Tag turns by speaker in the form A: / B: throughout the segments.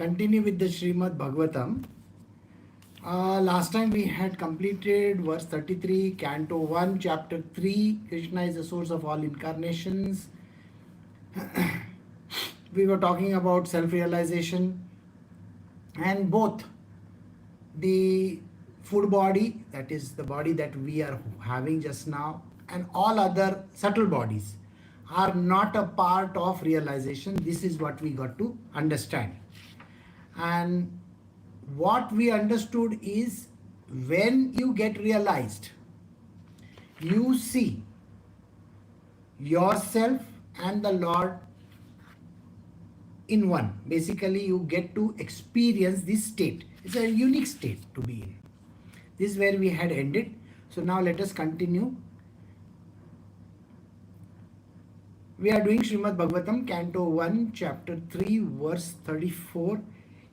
A: continue with the Srimad Bhagavatam. Last time we had completed verse 33, Canto 1, Chapter 3, Krishna is the source of all incarnations. We were talking about self-realization, and both the food body, that is the body that we are having just now, and all other subtle bodies are not a part of realization. This is what we got to understand. And what we understood is, when you get realized, you see yourself and the Lord in one. Basically, you get to experience this state. It's a unique state to be in. This is where we had ended. So now let us continue. We are doing Srimad Bhagavatam, Canto 1, Chapter 3, verse 34.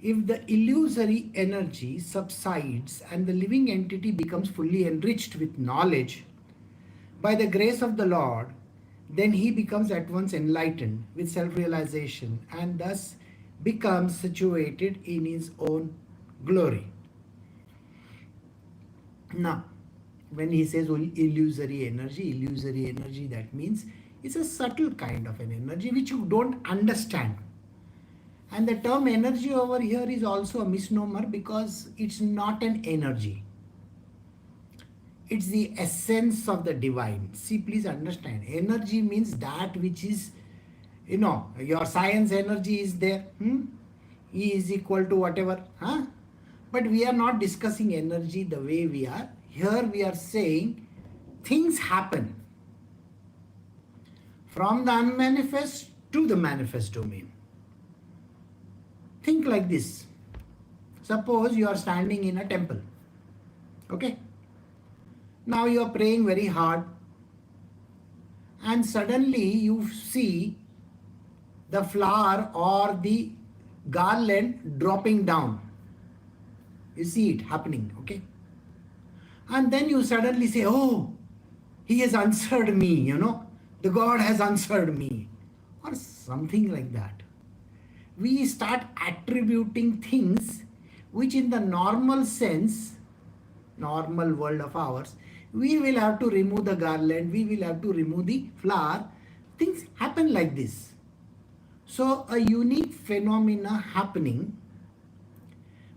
A: If the illusory energy subsides and the living entity becomes fully enriched with knowledge by the grace of the Lord, then he becomes at once enlightened with self-realization and thus becomes situated in his own glory. Now, when he says illusory energy, that means it's a subtle kind of an energy which you don't understand. And the term energy over here is also a misnomer because it's not an energy. It's the essence of the divine. See, please understand. Energy means that which is, your science energy is there. E is equal to whatever. But we are not discussing energy the way we are. Here we are saying things happen from the unmanifest to the manifest domain. Think like this. Suppose you are standing in a temple. Okay? Now you are praying very hard, and suddenly you see the flower or the garland dropping down. You see it happening, okay? And then you suddenly say, oh, he has answered me, the God has answered me, or something like that. We start attributing things which in the normal sense, normal world of ours, we will have to remove the garland, we will have to remove the flower. Things happen like this. So a unique phenomena happening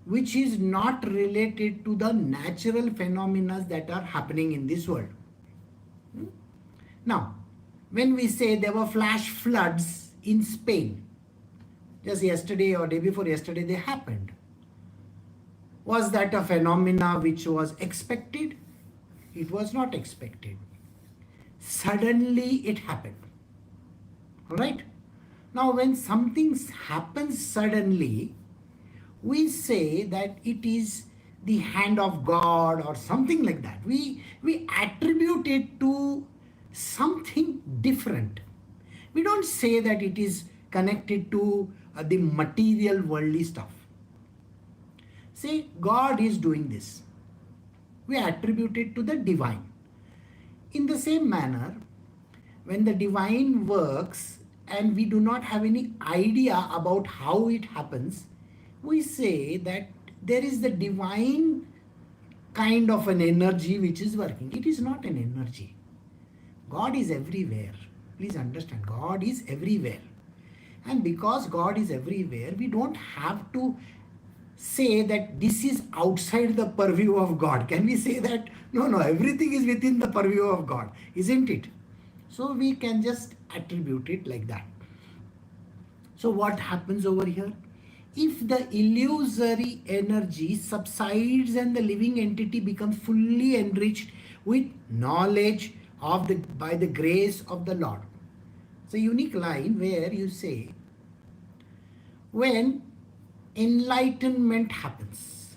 A: which is not related to the natural phenomena that are happening in this world. Now, when we say there were flash floods in Spain, just yesterday or day before yesterday they happened. Was that a phenomena which was expected? It was not expected. Suddenly it happened. Alright? Now when something happens suddenly, we say that it is the hand of God or something like that. We attribute it to something different. We don't say that it is connected to the material worldly stuff. Say God is doing this. We attribute it to the divine. In the same manner, when the divine works and we do not have any idea about how it happens, we say that there is the divine kind of an energy which is working. It is not an energy. God is everywhere. Please understand, God is everywhere. And because God is everywhere, we don't have to say that this is outside the purview of God. Can we say that? No, everything is within the purview of God, isn't it? So we can just attribute it like that. So what happens over here? If the illusory energy subsides and the living entity becomes fully enriched with knowledge by the grace of the Lord. It's a unique line where you say, when enlightenment happens,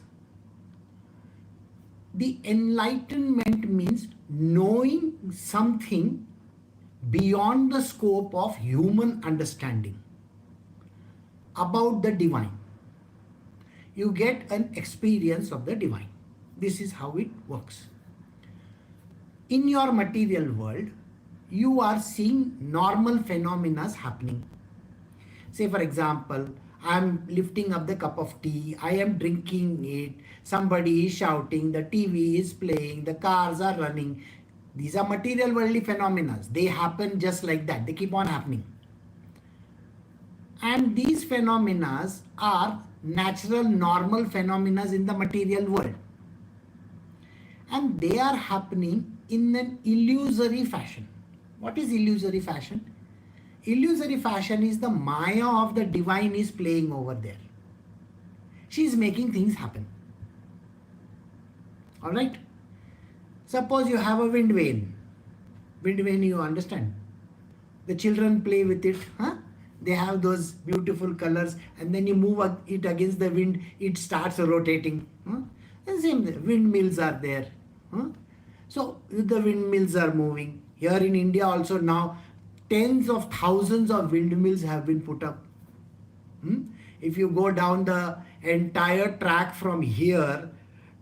A: the enlightenment means knowing something beyond the scope of human understanding about the divine. You get an experience of the divine. This is how it works. In your material world, you are seeing normal phenomena happening. Say for example, I'm lifting up the cup of tea, I am drinking it, somebody is shouting, the TV is playing, the cars are running. These are material worldly phenomena. They happen just like that. They keep on happening. And these phenomena are natural, normal phenomena in the material world. And they are happening in an illusory fashion. What is illusory fashion? Illusory fashion is the Maya of the divine is playing over there. She is making things happen. Alright? Suppose you have a wind vane. Wind vane, you understand. The children play with it. Huh? They have those beautiful colors, and then you move it against the wind, it starts rotating. Huh? The same thing. Windmills are there. Huh? So the windmills are moving. Here in India also now, tens of thousands of windmills have been put up. If you go down the entire track from here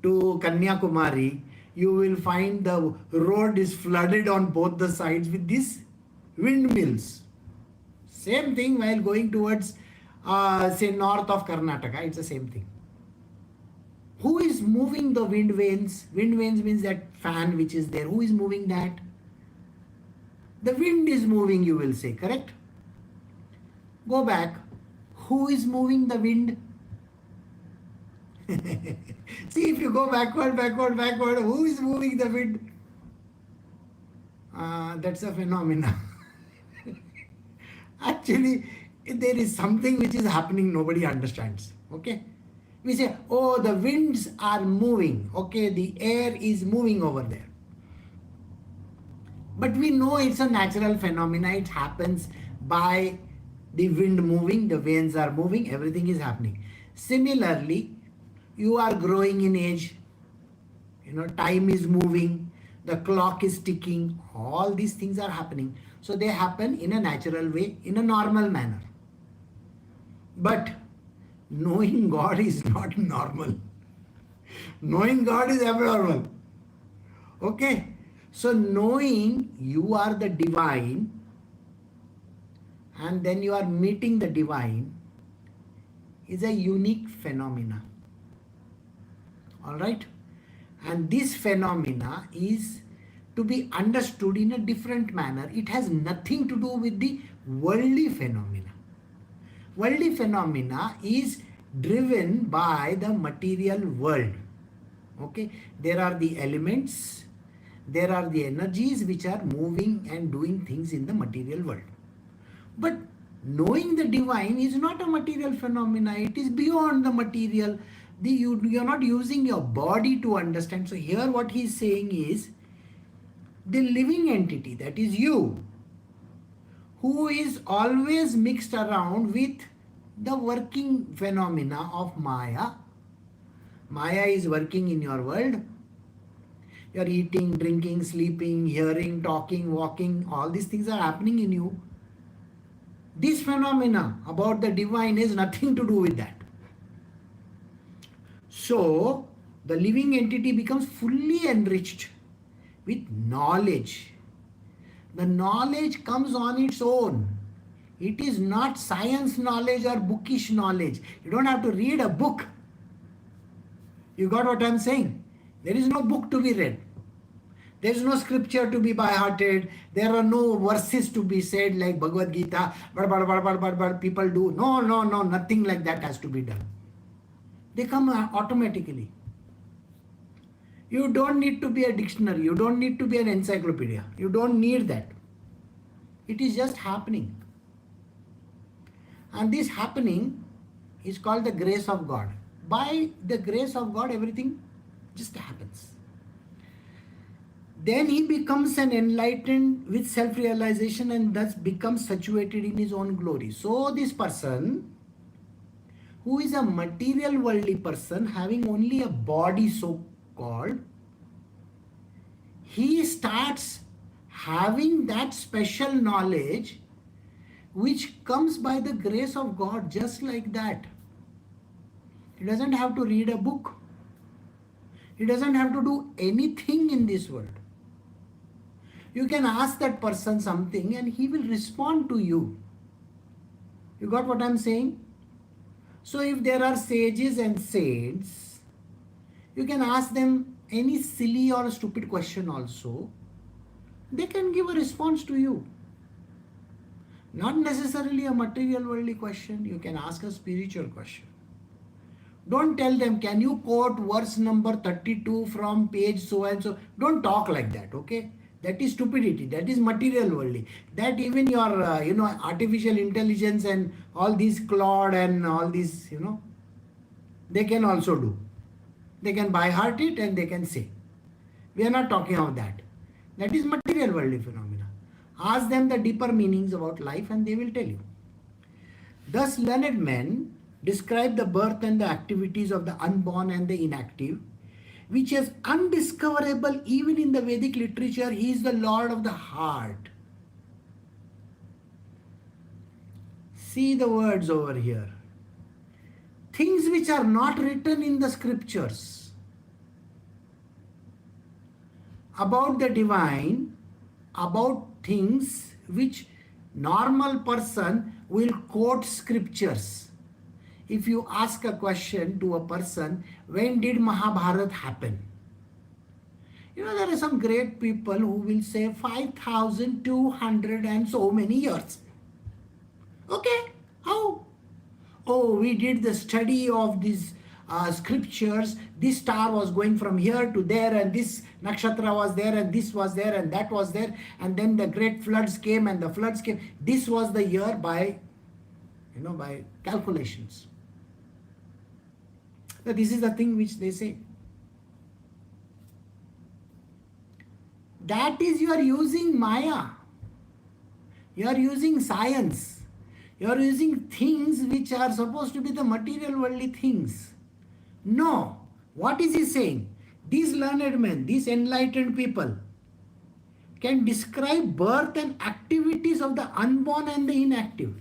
A: to Kanyakumari, you will find the road is flooded on both the sides with these windmills. Same thing while going towards, say, north of Karnataka, it's the same thing. Who is moving the wind vanes? Wind vanes means that fan which is there. Who is moving that? The wind is moving, you will say, correct? Go back. Who is moving the wind? See, if you go backward, who is moving the wind? That's a phenomena. Actually, there is something which is happening, nobody understands. Okay? We say, oh, the winds are moving. Okay, the air is moving over there. But we know it's a natural phenomena. It happens by the wind moving, the vanes are moving, everything is happening. Similarly, you are growing in age, time is moving, the clock is ticking, all these things are happening. So they happen in a natural way, in a normal manner. But knowing God is not normal. Knowing God is abnormal. Okay? So knowing you are the divine, and then you are meeting the divine, is a unique phenomena. Alright? And this phenomena is to be understood in a different manner. It has nothing to do with the worldly phenomena. Worldly phenomena is driven by the material world. Okay? There are the elements, there are the energies which are moving and doing things in the material world. But knowing the divine is not a material phenomena. It is beyond the material. You are not using your body to understand. So here what he is saying is, the living entity, that is you, who is always mixed around with the working phenomena of Maya. Maya is working in your world. You are eating, drinking, sleeping, hearing, talking, walking. All these things are happening in you. This phenomena about the divine has nothing to do with that. So, the living entity becomes fully enriched with knowledge. The knowledge comes on its own. It is not science knowledge or bookish knowledge. You don't have to read a book. You got what I'm saying? There is no book to be read. There is no scripture to be by-hearted. There are no verses to be said like Bhagavad Gita. People do. No, nothing like that has to be done. They come automatically. You don't need to be a dictionary. You don't need to be an encyclopedia. You don't need that. It is just happening. And this happening is called the grace of God. By the grace of God, everything just happens. Then he becomes an enlightened with self-realization and thus becomes situated in his own glory. So this person, who is a material worldly person, having only a body so-called, he starts having that special knowledge which comes by the grace of God, just like that. He doesn't have to read a book. He doesn't have to do anything in this world. You can ask that person something and he will respond to you. You got what I'm saying? So if there are sages and saints, you can ask them any silly or stupid question also. They can give a response to you. Not necessarily a material worldly question. You can ask a spiritual question. Don't tell them, can you quote verse number 32 from page so and so? Don't talk like that, okay? That is stupidity. That is material worldly. That even your, artificial intelligence and all these Claude and all these, they can also do. They can by heart it and they can say. We are not talking of that. That is material worldly phenomena. Ask them the deeper meanings about life and they will tell you. Thus, learned men describe the birth and the activities of the unborn and the inactive, which is undiscoverable even in the Vedic literature. He is the Lord of the heart. See the words over here. Things which are not written in the scriptures about the divine, about things which normal person will quote scriptures. If you ask a question to a person, when did Mahabharata happen? There are some great people who will say 5,200 and so many years. Okay, how? Oh, we did the study of these scriptures. This star was going from here to there, and this nakshatra was there, and this was there, and that was there, and then the great floods came, and the floods came. This was the year by calculations. So this is the thing which they say. That is, you are using Maya. You are using science. You are using things which are supposed to be the material worldly things. No. What is he saying? These learned men, these enlightened people can describe birth and activities of the unborn and the inactive.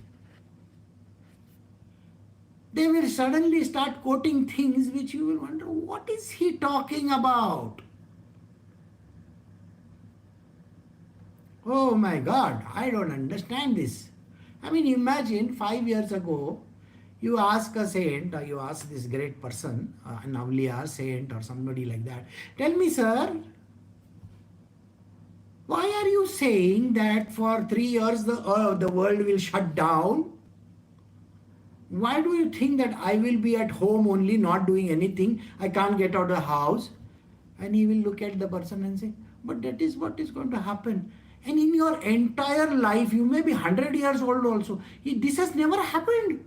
A: They will suddenly start quoting things which you will wonder, what is he talking about? Oh my God, I don't understand this. Imagine 5 years ago, you ask a saint, or you ask this great person, an avliya, saint or somebody like that, tell me, sir, why are you saying that for 3 years the world will shut down? Why do you think that I will be at home only, not doing anything? I can't get out of the house. And he will look at the person and say, but that is what is going to happen. And in your entire life, you may be 100 years old also. This has never happened.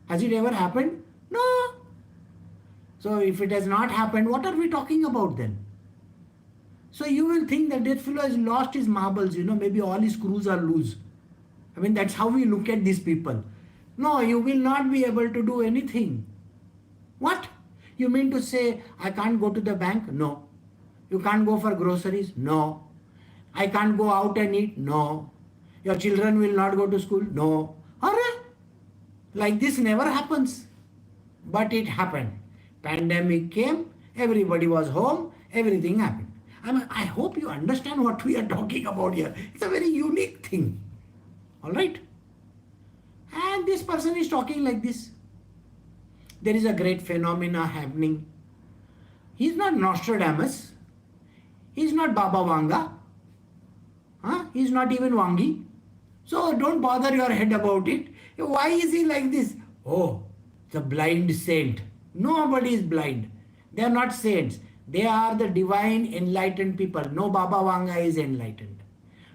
A: Has it ever happened? No. So if it has not happened, what are we talking about then? So you will think that that fellow has lost his marbles, maybe all his screws are loose. That's how we look at these people. No, you will not be able to do anything. What? You mean to say, I can't go to the bank? No. You can't go for groceries? No. I can't go out and eat? No. Your children will not go to school? No. Alright. Like this never happens. But it happened. Pandemic came, everybody was home, everything happened. I hope you understand what we are talking about here. It's a very unique thing. Alright? And this person is talking like this. There is a great phenomena happening. He's not Nostradamus. He's not Baba Vanga. He's not even Wangi. So don't bother your head about it. Why is he like this? Oh, the blind saint. Nobody is blind. They are not saints. They are the divine enlightened people. No Baba Vanga is enlightened.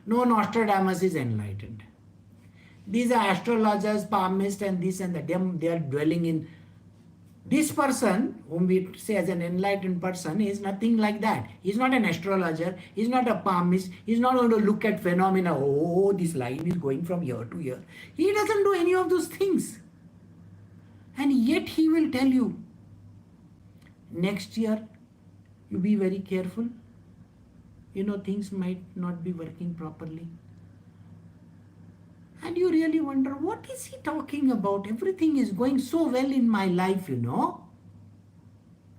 A: No Nostradamus is enlightened. These are astrologers, palmists and this and that. They are dwelling in. This person, whom we say as an enlightened person, is nothing like that. He's not an astrologer. He's not a palmist. He's not going to look at phenomena. Oh, this line is going from here to here. He doesn't do any of those things. And yet he will tell you, next year, you be very careful. Things might not be working properly. And you really wonder, what is he talking about? Everything is going so well in my life,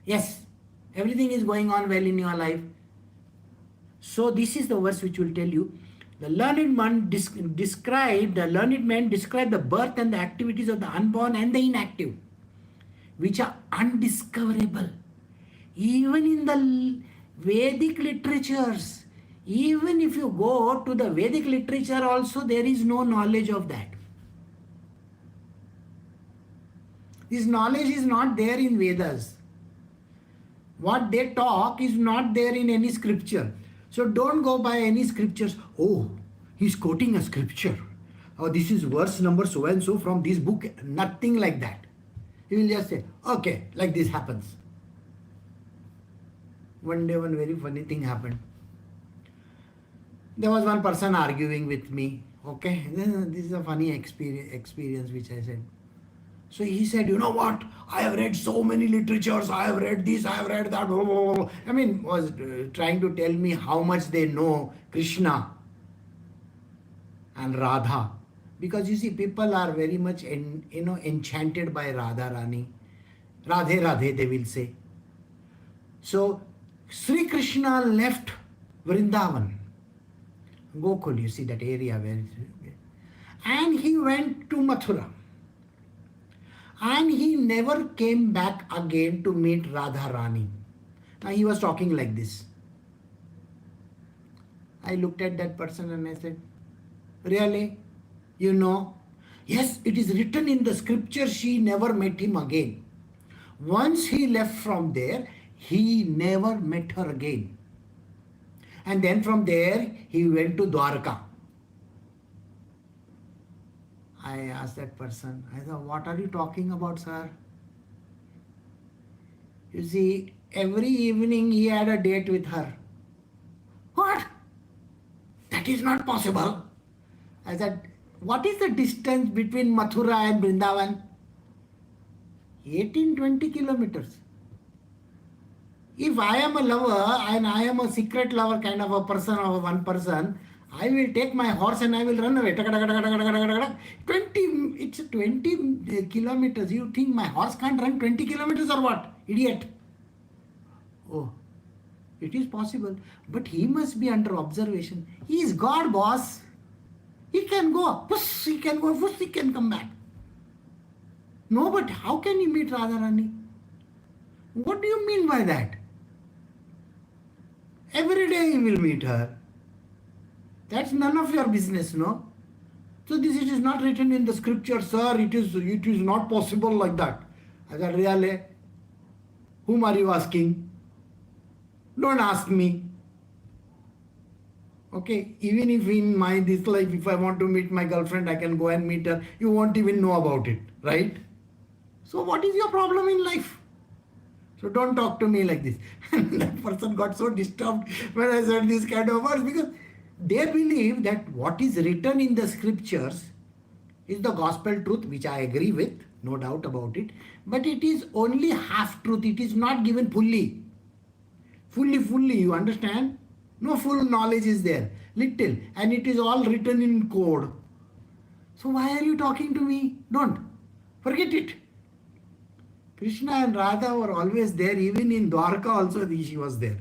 A: Yes, everything is going on well in your life. So this is the verse which will tell you, The learned man described the birth and the activities of the unborn and the inactive, which are undiscoverable. Even in the Vedic literatures, even if you go to the Vedic literature also, there is no knowledge of that. This knowledge is not there in Vedas. What they talk is not there in any scripture. So don't go by any scriptures. Oh, he's quoting a scripture. Oh, this is verse number so and so from this book. Nothing like that. He will just say, okay, like this happens. One day, one very funny thing happened. There was one person arguing with me. Okay, this is a funny experience which I said. So he said, you know what? I have read so many literatures. I have read this, I have read that. I mean, was trying to tell me how much they know Krishna and Radha. Because you see, people are very much enchanted by Radha Rani. Radhe Radhe, they will say. So Sri Krishna left Vrindavan, Gokul, you see that area where, and he went to Mathura. And he never came back again to meet Radha Rani. Now he was talking like this. I looked at that person and I said, really? You know? Yes, it is written in the scripture she never met him again. Once he left from there, he never met her again. And then from there, he went to Dwarka. I asked that person, I thought, what are you talking about, sir? You see, every evening he had a date with her. What? That is not possible. I said, what is the distance between Mathura and Vrindavan? 18-20 kilometers. If I am a lover and I am a secret lover kind of a person or one person, I will take my horse and I will run away. 20 kilometers. You think my horse can't run 20 kilometers or what? Idiot. Oh, it is possible. But he must be under observation. He is God, boss. He can go. Puss, he can go. Puss, he can come back. No, but how can you meet Radharani? What do you mean by that? Every day he will meet her. That's none of your business, no? So this it is not written in the scripture, sir. It is not possible like that. I said, really? Whom are you asking? Don't ask me. Okay, even if in this life, if I want to meet my girlfriend, I can go and meet her. You won't even know about it, right? So what is your problem in life? So don't talk to me like this. And that person got so disturbed when I said this kind of words, because they believe that what is written in the scriptures is the gospel truth, which I agree with, no doubt about it. But it is only half truth. It is not given fully. Fully, you understand? No full knowledge is there. Little. And it is all written in code. So why are you talking to me? Don't. Forget it. Krishna and Radha were always there. Even in Dwarka also she was there.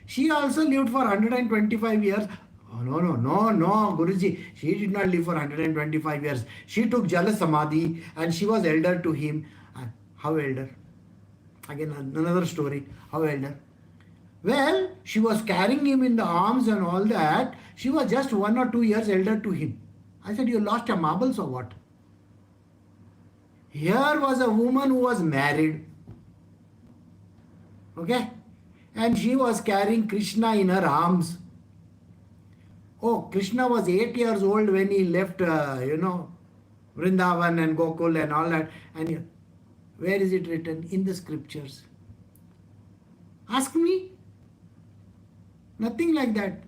A: She also lived for 125 years. Oh, no, Guruji. She did not live for 125 years. She took Jala Samadhi and she was elder to him. How elder? Again, another story. How elder? Well, she was carrying him in the arms and all that. She was just 1 or 2 years elder to him. I said, you lost your marbles or what? Here was a woman who was married. Okay? And she was carrying Krishna in her arms. Oh, Krishna was 8 years old when he left, Vrindavan and Gokul and all that. And where is it written? In the scriptures. Ask me. Nothing like that.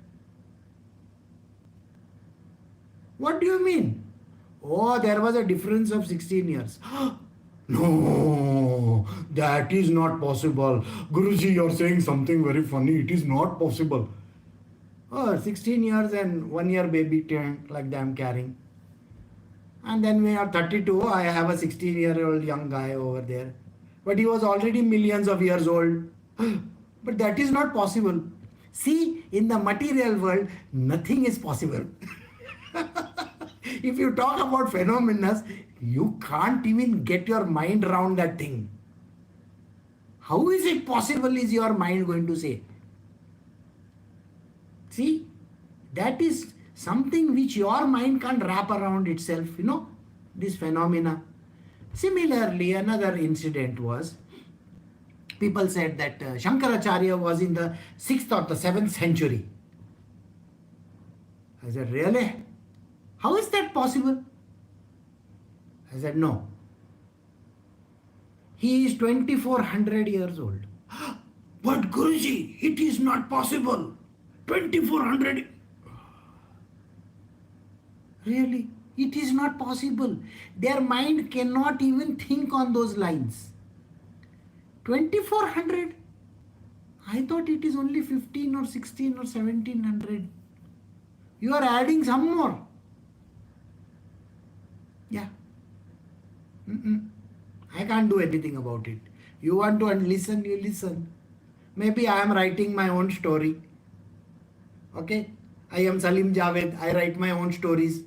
A: What do you mean? Oh, there was a difference of 16 years. No, that is not possible. Guruji, you are saying something very funny. It is not possible. Oh, 16 years and 1 year baby like that I'm carrying. And then we are 32. I have a 16-year-old young guy over there. But he was already millions of years old. But that is not possible. See, in the material world, nothing is possible. If you talk about phenomena, you can't even get your mind around that thing. How is it possible, is your mind going to say? See, that is something which your mind can't wrap around itself, this phenomena. Similarly, another incident was, people said that Shankaracharya was in the 6th or the 7th century. I said, really? How is that possible? I said, no. He is 2400 years old. But Guruji, it is not possible. 2400. Really? It is not possible. Their mind cannot even think on those lines. 2400? I thought it is only 15 or 16 or 1700. You are adding some more. Yeah. I can't do anything about it. You want to listen, you listen. Maybe I am writing my own story. Okay? I am Salim Javed. I write my own stories.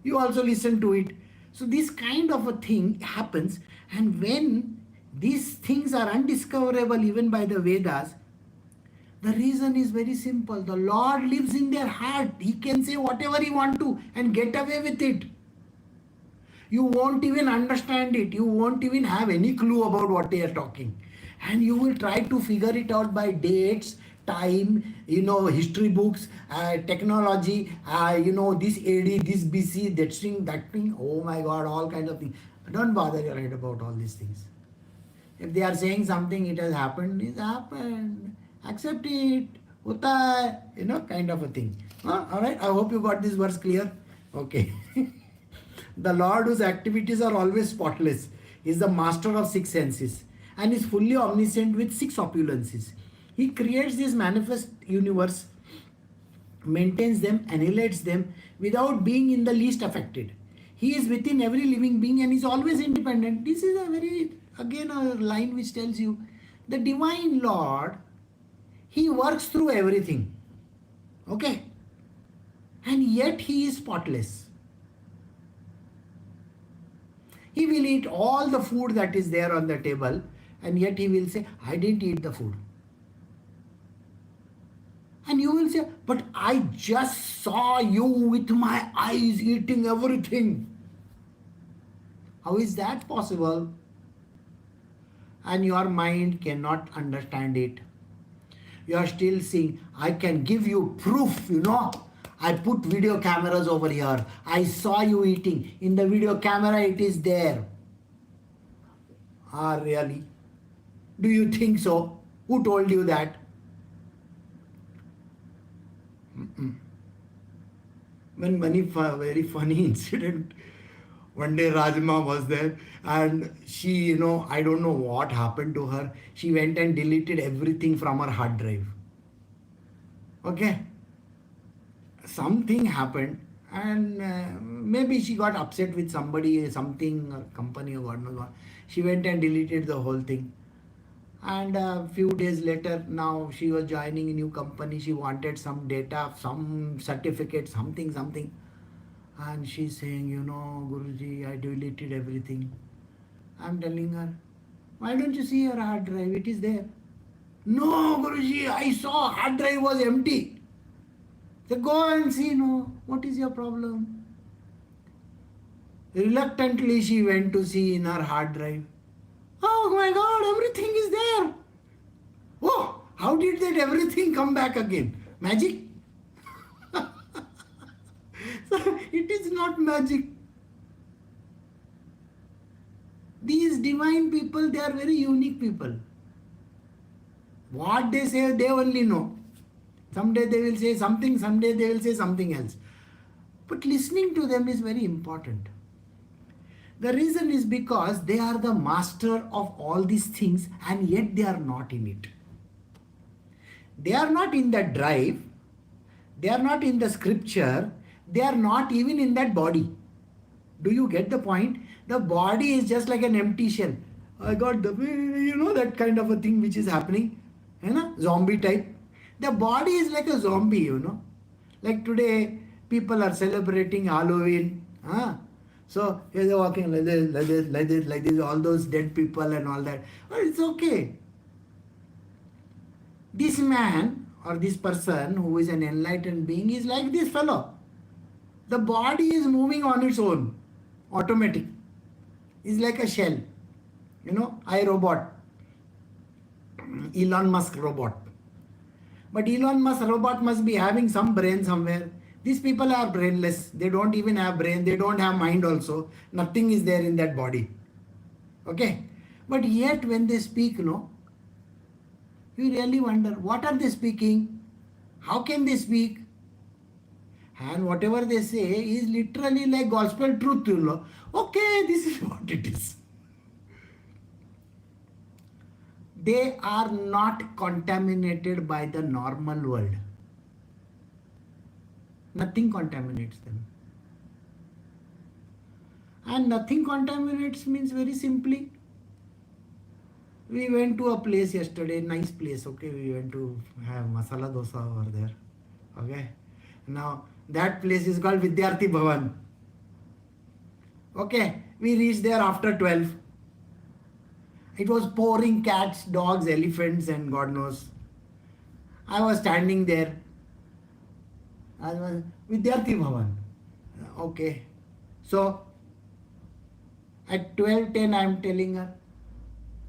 A: You also listen to it. So this kind of a thing happens, and when these things are undiscoverable even by the Vedas, the reason is very simple. The Lord lives in their heart. He can say whatever he wants to and get away with it. You won't even understand it. You won't even have any clue about what they are talking. And you will try to figure it out by dates, time, history books, technology, this AD, this BC, that thing, that thing. Oh my God, all kinds of things. Don't bother your head about all these things. If they are saying something, it has happened, it's happened. Accept it. Hota hai, kind of a thing. Alright, I hope you got this verse clear. Okay. The Lord, whose activities are always spotless, is the master of 6 senses and is fully omniscient with 6 opulences. He creates this manifest universe, maintains them, annihilates them without being in the least affected. He is within every living being and is always independent. This is again a line which tells you the divine Lord, he works through everything. Okay? And yet he is spotless. He will eat all the food that is there on the table, and yet he will say, I didn't eat the food. And you will say, but I just saw you with my eyes eating everything. How is that possible? And your mind cannot understand it. You are still seeing, I can give you proof, I put video cameras over here. I saw you eating. In the video camera, it is there. Really? Do you think so? Who told you that? One very funny incident. One day Rajma was there and she, I don't know what happened to her. She went and deleted everything from her hard drive. Okay? Something happened and maybe she got upset with somebody, something, or company, or God knows what. She went and deleted the whole thing. And a few days later, now she was joining a new company. She wanted some data, some certificate, something. And she's saying, Guruji, I deleted everything. I'm telling her, why don't you see your hard drive? It is there. No, Guruji, I saw hard drive was empty. So go and see, what is your problem? Reluctantly, she went to see in her hard drive. Oh my God, everything is there. Oh, how did that everything come back again? Magic? So it is not magic. These divine people, they are very unique people. What they say, they only know. Someday they will say something, someday they will say something else. But listening to them is very important. The reason is because they are the master of all these things and yet they are not in it. They are not in that drive. They are not in the scripture. They are not even in that body. Do you get the point? The body is just like an empty shell. I got that kind of a thing which is happening. Zombie type. The body is like a zombie, Like today, People are celebrating Halloween. So here they're walking like this, like this, like this, like this, all those dead people and all that. Well, it's okay. This man or this person who is an enlightened being is like this fellow. The body is moving on its own, automatic. It's like a shell. iRobot. Elon Musk robot. But Elon Musk robot must be having some brain somewhere. These people are brainless. They don't even have brain. They don't have mind also. Nothing is there in that body. Okay? But yet when they speak, you really wonder, what are they speaking? How can they speak? And whatever they say is literally like gospel truth. Okay, this is what it is. They are not contaminated by the normal world. Nothing contaminates them. And nothing contaminates means very simply, we went to a place yesterday, nice place, okay, we went to have masala dosa over there, okay. Now, that place is called Vidyarthi Bhavan. Okay, we reached there after 12. It was pouring cats, dogs, elephants and God knows. I was standing there. I was Vidyarthi Bhavan. Okay. So, at 12:10 I am telling her,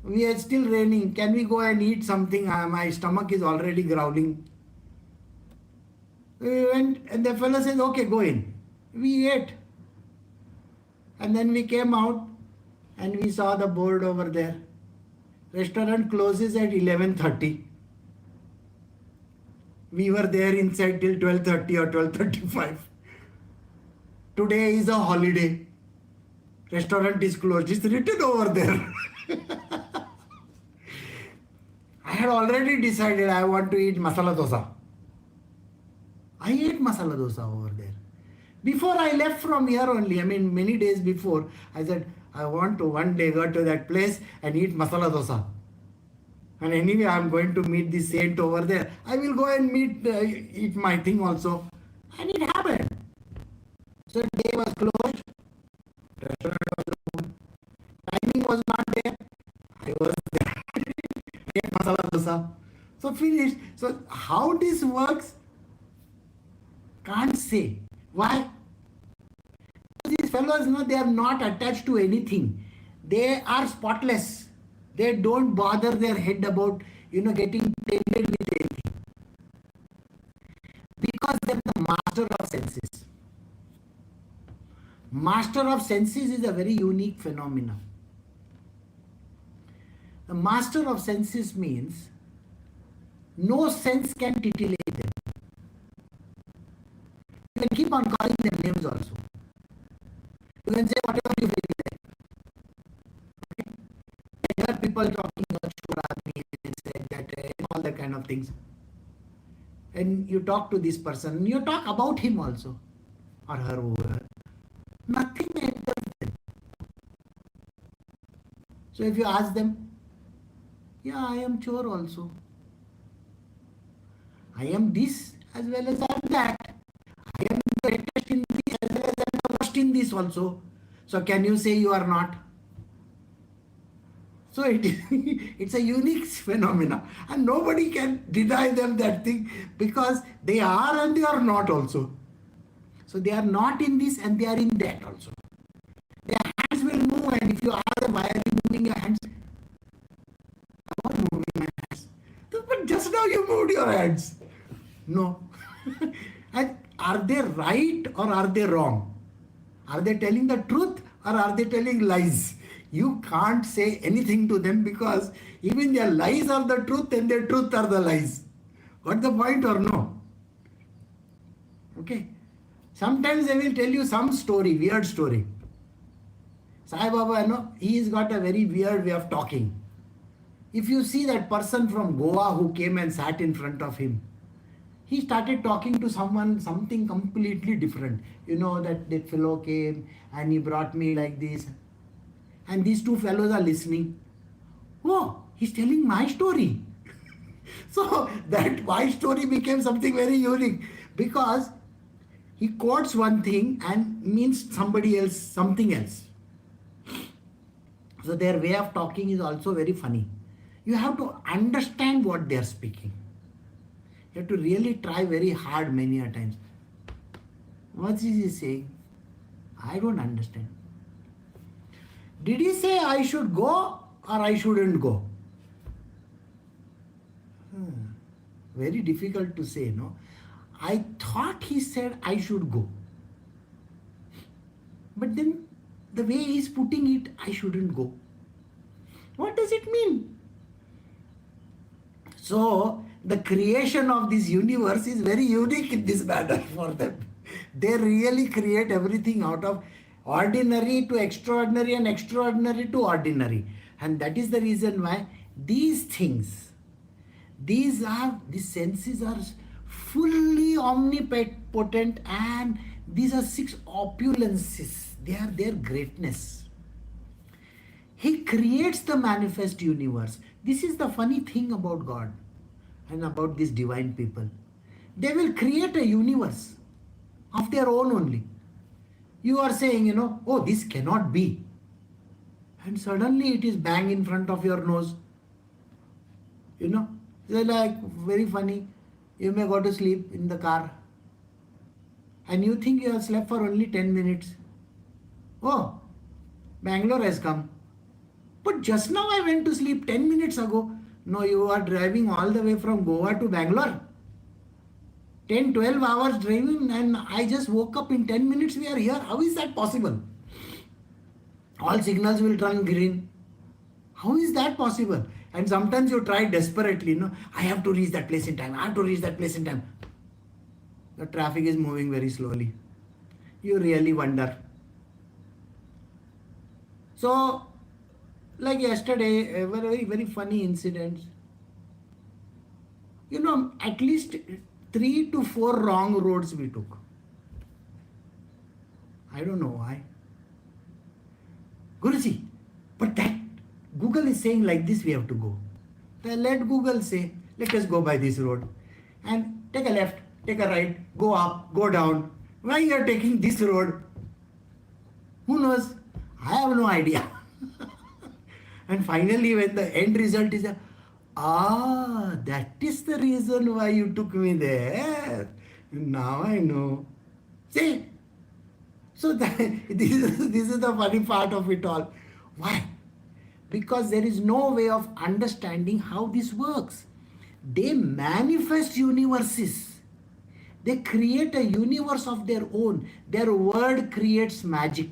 A: we are still raining. Can we go and eat something? My stomach is already growling. We went and the fellow says, okay, go in. We ate. And then we came out and we saw the board over there. Restaurant closes at 11:30. We were there inside till 12:30 or 12:35. Today is a holiday. Restaurant is closed. It's written over there. I had already decided I want to eat masala dosa. I ate masala dosa over there. Before I left from here only, many days before, I said, I want to one day go to that place and eat masala dosa. And anyway, I am going to meet the saint over there. I will go and eat my thing also. And it happened. So the day was closed. Restaurant was open. Timing was not there. I was there. Ate masala dosa. So finished. So how this works? Can't say. Why? These fellows, they are not attached to anything. They are spotless. They don't bother their head about, getting tainted with anything. Because they are the master of senses. Master of senses is a very unique phenomenon. The master of senses means no sense can titillate them. You can keep on calling them names also. You can say whatever you feel like. Okay? I hear people talking about Shurami and said that and all that kind of things. And you talk to this person, you talk about him also. Or her over. Nothing enters them. So if you ask them, yeah, I am Chor also. I am this as well as I am that. I am the greatest in this as well as I am the worst in this also. So can you say you are not? So it's a unique phenomena and nobody can deny them that thing because they are and they are not also. So they are not in this and they are in that also. Their hands will move and if you ask them why are you moving your hands? I'm not moving my hands. But just now you moved your hands. No. And are they right or are they wrong? Are they telling the truth or are they telling lies? You can't say anything to them because even their lies are the truth and their truth are the lies. Got the point or no? Okay. Sometimes they will tell you some story, weird story. Sai Baba, he's got a very weird way of talking. If you see that person from Goa who came and sat in front of him, he started talking to someone, something completely different. That fellow came and he brought me like this. And these two fellows are listening. Oh, he's telling my story. So that my story became something very unique because He quotes one thing and means somebody else, something else. So their way of talking is also very funny. You have to understand what they are speaking. You have to really try very hard many a times. What is he saying? I don't understand. Did he say I should go or I shouldn't go? Very difficult to say, no? I thought he said I should go. But then the way he's putting it, I shouldn't go. What does it mean? So, the creation of this universe is very unique in this manner for them. They really create everything out of ordinary to extraordinary and extraordinary to ordinary. And that is the reason why these things, these senses are fully omnipotent, and these are six opulences. They are their greatness. He creates the manifest universe. This is the funny thing about God and about these divine people. They will create a universe of their own only. You are saying, oh, this cannot be. And suddenly it is bang in front of your nose. It's like very funny. You may go to sleep in the car and you think you have slept for only 10 minutes. Oh, Bangalore has come. But just now I went to sleep 10 minutes ago. No, you are driving all the way from Goa to Bangalore. 10, 12 hours driving, and I just woke up in 10 minutes we are here. How is that possible? All signals will turn green. How is that possible? And sometimes you try desperately, I have to reach that place in time. I have to reach that place in time. The traffic is moving very slowly. You really wonder. So, like yesterday, a very, very funny incident. At least 3 to 4 wrong roads we took. I don't know why. Guruji, but that Google is saying like this we have to go. Then let Google say, let us go by this road. And take a left, take a right, go up, go down. Why you are taking this road? Who knows? I have no idea. And finally when the end result is, that is the reason why you took me there. Now I know. See? So this is the funny part of it all. Why? Because there is no way of understanding how this works. They manifest universes. They create a universe of their own. Their word creates magic.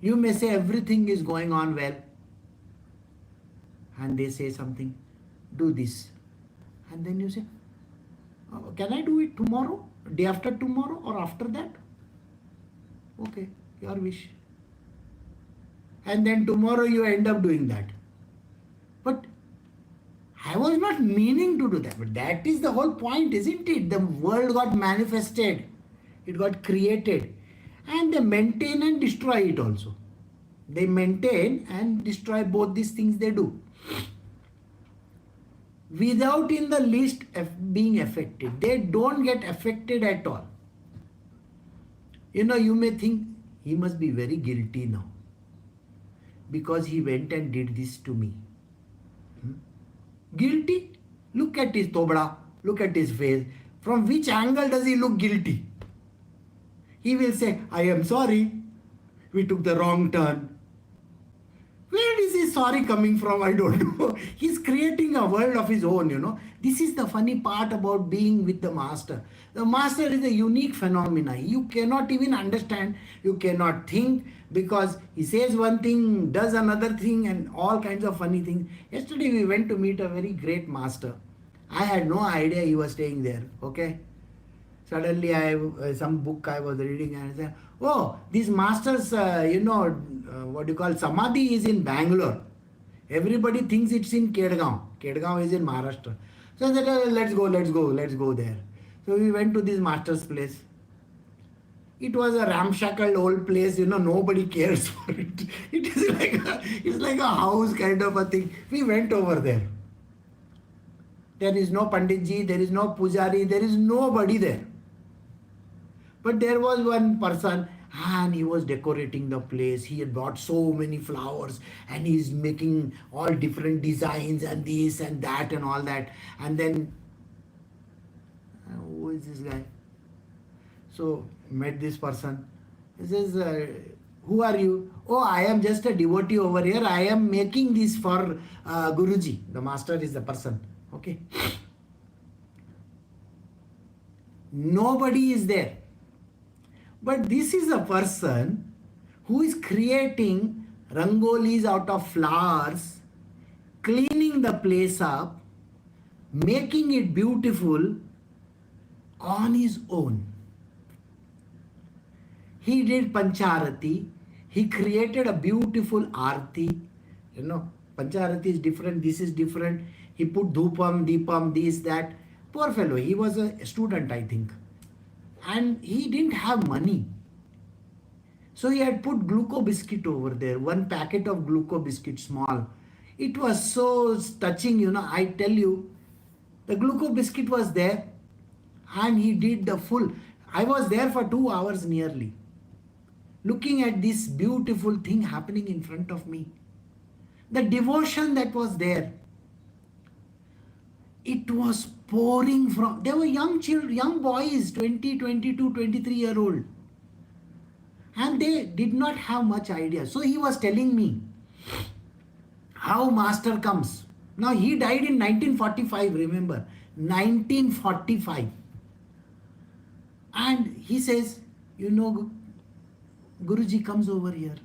A: You may say everything is going on well. And they say something, do this. And then you say, can I do it tomorrow, day after tomorrow, or after that? Okay, your wish. And then tomorrow you end up doing that. But I was not meaning to do that. But that is the whole point, isn't it? The world got manifested. It got created. And they maintain and destroy it also. They maintain and destroy both these things they do. Without in the least being affected. They don't get affected at all. You may think, he must be very guilty now. Because he went and did this to me. Guilty? Look at his tobda. Look at his face. From which angle does he look guilty? He will say, I am sorry. We took the wrong turn. Where is he sorry coming from? I don't know. He's creating a world of his own, This is the funny part about being with the master. The master is a unique phenomena. You cannot even understand. You cannot think, because he says one thing, does another thing, and all kinds of funny things. Yesterday we went to meet a very great master. I had no idea he was staying there. Okay. Suddenly some book I was reading and I said, oh, these masters, what you call Samadhi is in Bangalore. Everybody thinks it's in Kedgaon. Kedgaon is in Maharashtra. So I said, let's go there. So we went to this master's place. It was a ramshackle old place, nobody cares for it. It's like a house kind of a thing. We went over there. There is no Panditji, there is no Pujari, there is nobody there. But there was one person and he was decorating the place. He had bought so many flowers and he's making all different designs and this and that and all that. And then, who is this guy? So, met this person. He says, who are you? Oh, I am just a devotee over here. I am making this for Guruji. The master is the person. Okay. Nobody is there. But this is a person who is creating rangolis out of flowers, cleaning the place up, making it beautiful on his own. He did Pancharati. He created a beautiful arti. You know, Pancharati is different, this is different. He put dhupam, deepam, this, that. Poor fellow, he was a student, I think. And he didn't have money. So he had put gluco biscuit over there, one packet of gluco biscuit, small. It was so touching, you know, I tell you. The gluco biscuit was there and he did the full. I was there for 2 hours nearly, looking at this beautiful thing happening in front of me. The devotion that was there, it was pouring from, there were young children, young boys, 20, 22, 23-year-old. And they did not have much idea. So he was telling me how master comes. Now he died in 1945, remember, 1945. And he says, you know, Guruji comes over here.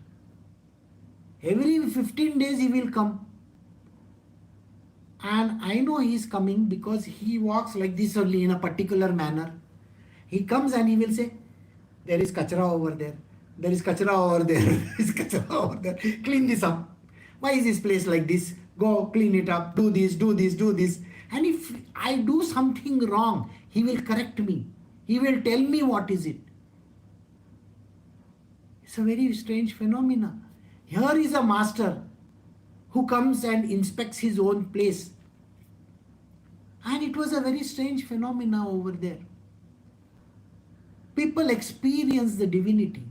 A: Every 15 days he will come. And I know he is coming because he walks like this only in a particular manner. He comes and he will say, there is kachra over there. There is kachra over there. There is kachra over there. Clean this up. Why is this place like this? Go clean it up. Do this, do this, do this. And if I do something wrong, he will correct me. He will tell me what is it. It's a very strange phenomena. Here is a master who comes and inspects his own place. And it was a very strange phenomena over there. People experience the divinity.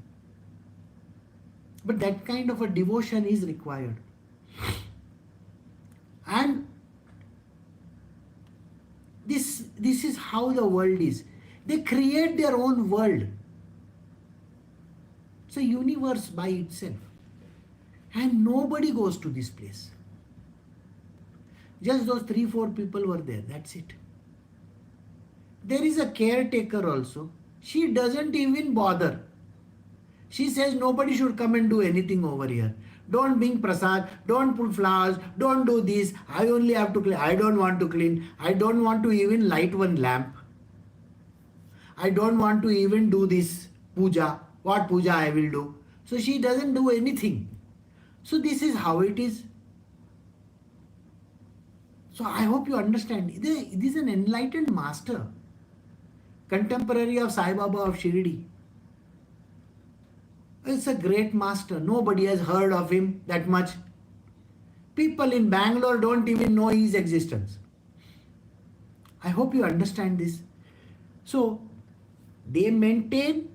A: But that kind of a devotion is required. And this is how the world is. They create their own world. It's a universe by itself. And nobody goes to this place. Just those 3-4 people were there. That's it. There is a caretaker also. She doesn't even bother. She says nobody should come and do anything over here. Don't bring prasad, don't put flowers, don't do this. I only have to clean. I don't want to clean. I don't want to even light one lamp. I don't want to even do this puja. What puja I will do? So she doesn't do anything. So this is how it is. So I hope you understand. This is an enlightened master, contemporary of Sai Baba of Shirdi. It's a great master. Nobody has heard of him that much. People in Bangalore don't even know his existence. I hope you understand this. So they maintain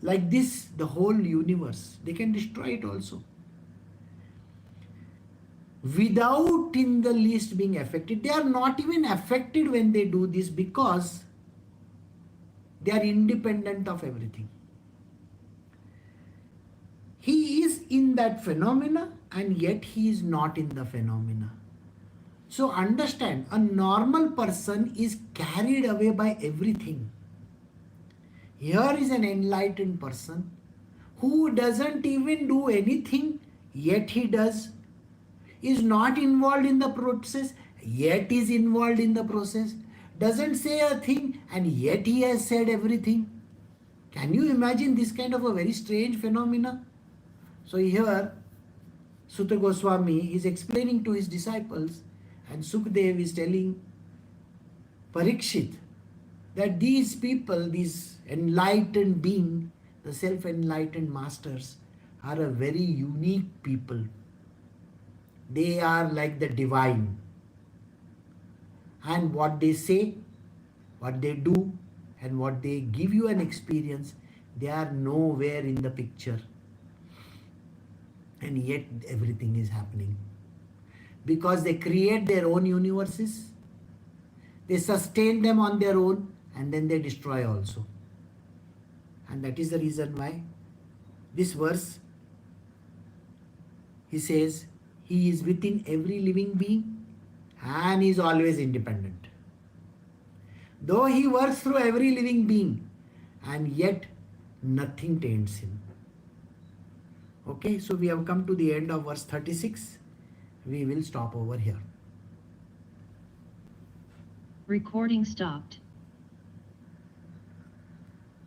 A: like this the whole universe. They can destroy it also, without in the least being affected. They are not even affected when they do this because they are independent of everything. He is in that phenomena and yet he is not in the phenomena. So understand, a normal person is carried away by everything. Here is an enlightened person who doesn't even do anything, yet he does. Is not involved in the process, yet is involved in the process. Doesn't say a thing and yet he has said everything. Can you imagine this kind of a very strange phenomena? So here Suta Goswami is explaining to his disciples, and Sukdev is telling Parikshit that these people, these enlightened beings, the self-enlightened masters, are a very unique people. They are like the divine. And what they say, what they do, and what they give you an experience, they are nowhere in the picture. And yet everything is happening. Because they create their own universes, they sustain them on their own, and then they destroy also. And that is the reason why this verse, he says, he is within every living being and is always independent. Though he works through every living being, and yet nothing taints him. Okay, so we have come to the end of verse 36. We will stop over here.
B: Recording stopped.